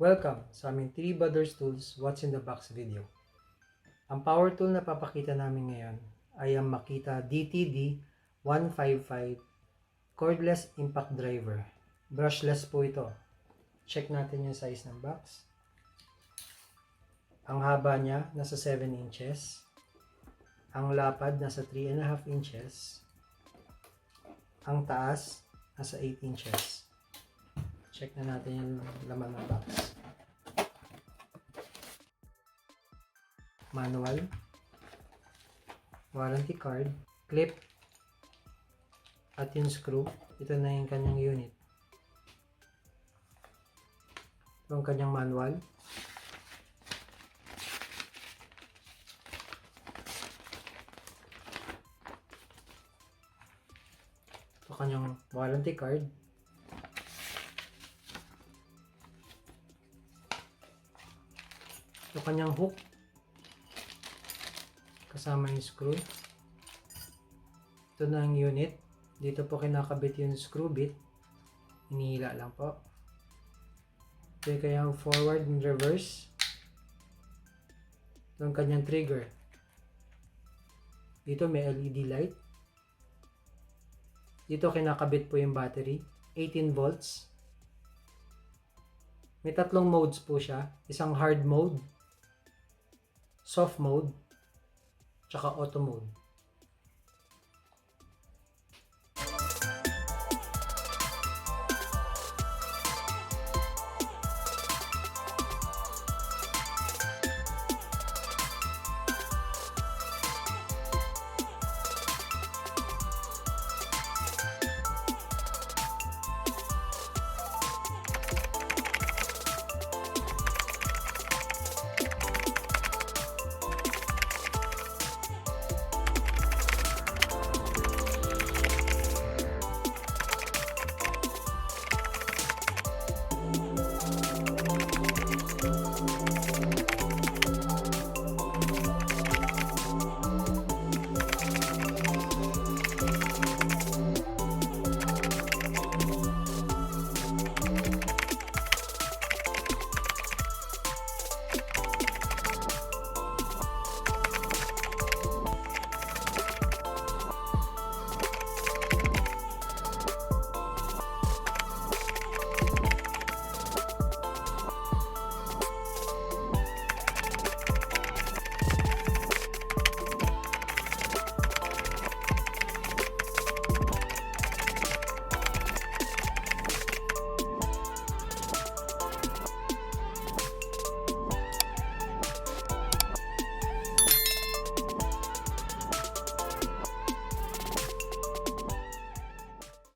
Welcome sa aming 3 Brothers Tools What's in the Box video. Ang power tool na papakita namin ngayon ay ang Makita DTD 155 Cordless Impact Driver. Brushless po ito. Check natin yung size ng box. Ang haba niya nasa 7 inches. Ang lapad nasa 3.5 inches. Ang taas nasa 8 inches. Check na natin yung laman ng box. Manual, warranty card, clip, at yung screw. Ito na yung kanyang unit. Ito ang kanyang manual. Ito kanyang warranty card. Ito kanyang hook. Kasama yung screw. Ito na ang unit. Dito po kinakabit yung screw bit. Hinihila lang po. Ito yung kanyang forward and reverse. Ito ang kanyang trigger. Dito may LED light. Dito kinakabit po yung battery. 18 volts. May tatlong modes po siya. Isang hard mode, soft mode, tsaka auto mode.